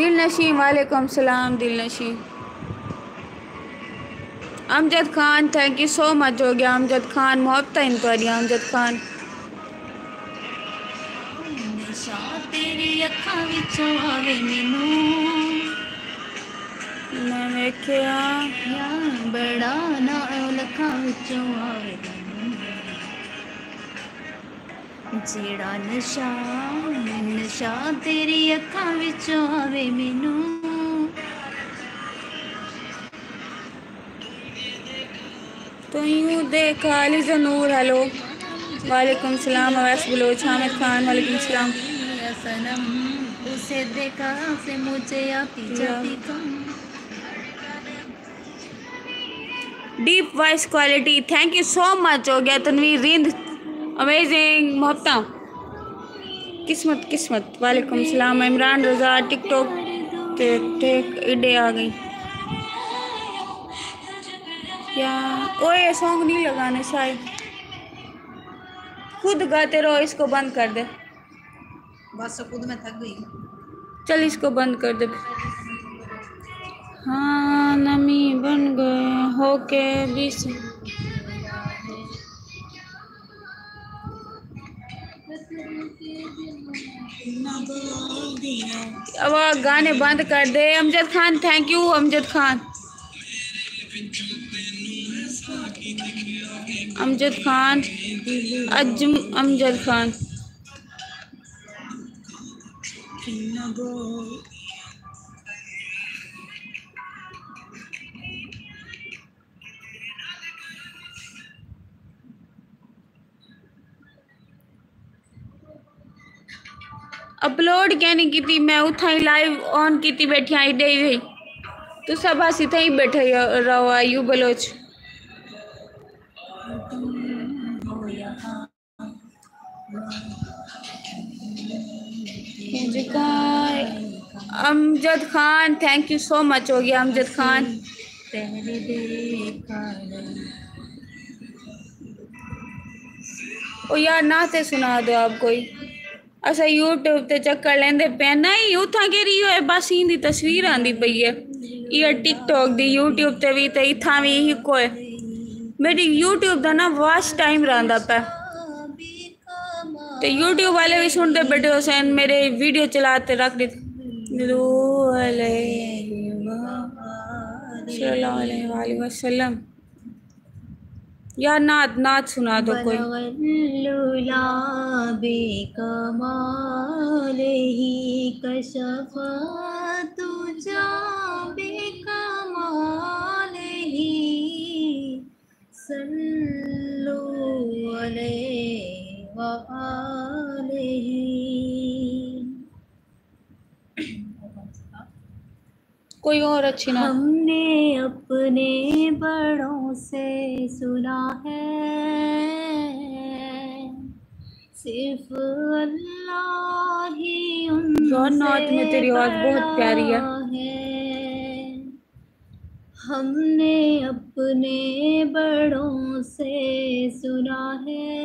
दिल नशीं वालेकुम सलाम दिल नशीं। Amjad Khan thank you so much हो गया अमजद खान मोहब्बत इंतवारी अमजद खान। नशा तेरी अखां विचों आवे मैनू मैं वेख्या या बड़ा ना लखां विचों आवे जेड़ा नशा तेरी अखां विचों आवे मैनू तो यूं देखा अली नूर हेलो वालेकुम सलाम अवैस बलोच हामिद खान वालेकुम सलाम। सनम उसे देखा से मुझे आती जाती कम। Deep voice quality thank you so much हो गया तनवीर रिंद अमेजिंग मोहब्बत किस्मत किस्मत वालेकुम सलाम इमरान रजा टिकटॉक टेक इडे आ गई क्या ओए सॉन्ग नहीं लगाने शायद खुद गाते रहो इसको बंद कर दे बस खुद मैं थक गई। चल इसको बंद कर दे। हाँ नमी बन गए होके भी से अब गाने बंद कर दे। Amjad Khan thank you Amjad Khan Amjad Khan Amjad Khan upload क्या नहीं की मैं उथा ही लाइव ऑन की बैठी आई दे ही तो सब हसी थे ही बैठे रहो आयु Baloch Amjad Khan thank you so much हो गया अमजद खान। ओ यार नाते सुना दो आप कोई असा यूट्यूब ते चक्कर लेंदे पे नहीं उथा केरी है बस इंदी तस्वीर आंदी पई है ये टिकटॉक दी यूट्यूब ते भी ते इथा भी ही कोई मेरी यूट्यूब दा ना वास्ट टाइम रहा पे तो यूट्यूब वाले भी सुनते बैठे हुसैन मेरे वीडियो चलाते रख दी सल्लल्लाहु अलैहि वसल्लम यार नात नात सुना दो कोई लुला बेकमाल ही कशफा तुझा बेकमाल ही सल्लु अलैहि व आलिही। कोई और अच्छी ना हमने अपने बड़ों से सुना है सिर्फ अल्लाह ही नात में तेरी आवाज बहुत प्यारी है। हमने अपने बड़ों से सुना है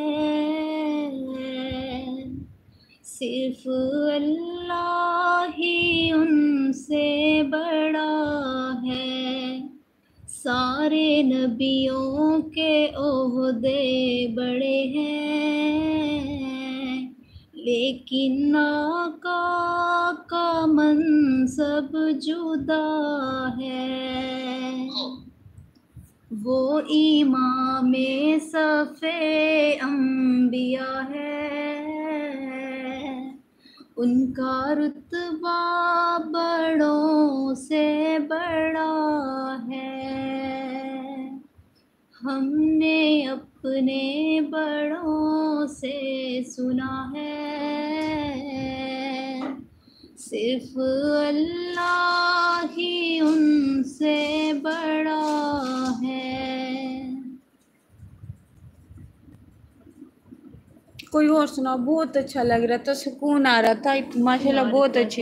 सिर्फ अल्लाह ही उनसे बड़ा है सारे नबियों के ओहदे बड़े हैं लेकिन आका का मनसब जुदा है वो इमामे सफ़े अंबिया है उनका रुतबा बड़ों से बड़ा है हमने अपने बड़ों से सुना है सिर्फ अल्लाह ही उनसे बड़ा है। कोई और सुना बहुत अच्छा लग रहा था सुकून आ रहा था माशाल्लाह बहुत अच्छे।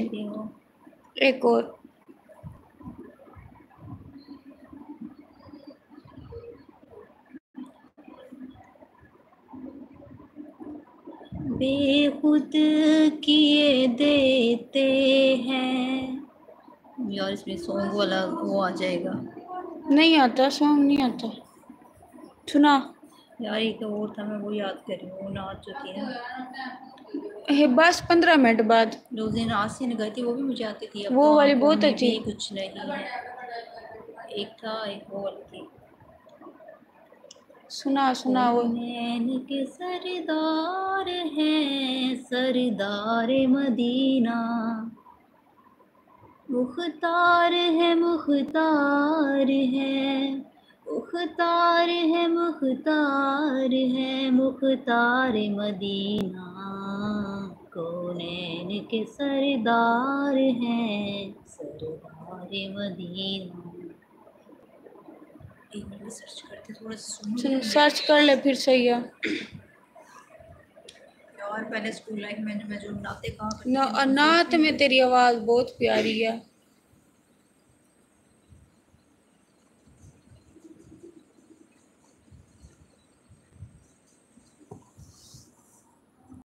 एक और बेखुद किए देते हैं यार इसमें सॉन्ग वाला वो आ जाएगा। नहीं आता, सॉन्ग नहीं आता। सुना यार एक और था, मैं वो याद कर रही हूँ, वो नाच जो थी ना, है, बस 15 मिनट बाद। जो उस दिन आसिन गई थी, वो भी मुझे आती थी। अब वो तो वाली आंखों बहुत में अच्छी। भी कुछ नहीं है। एक था, एक वो वाली थी। सुना सुना वो। कौनैन के सरदार हैं सरदार मदीना, मुख्तार है मुख्तार है, मुख्तार है मुख्तार है, मुख्तार मदीना, कौनैन के सरदार हैं सरदार मदीना। एक मिनट सर्च करते, थोड़ा सुन लो सर्च कर ले फिर, सही है। यार पहले स्कूल लाइफ में मैं जो नाते कहा करती थी ना, नात में तेरी आवाज़ बहुत प्यारी है।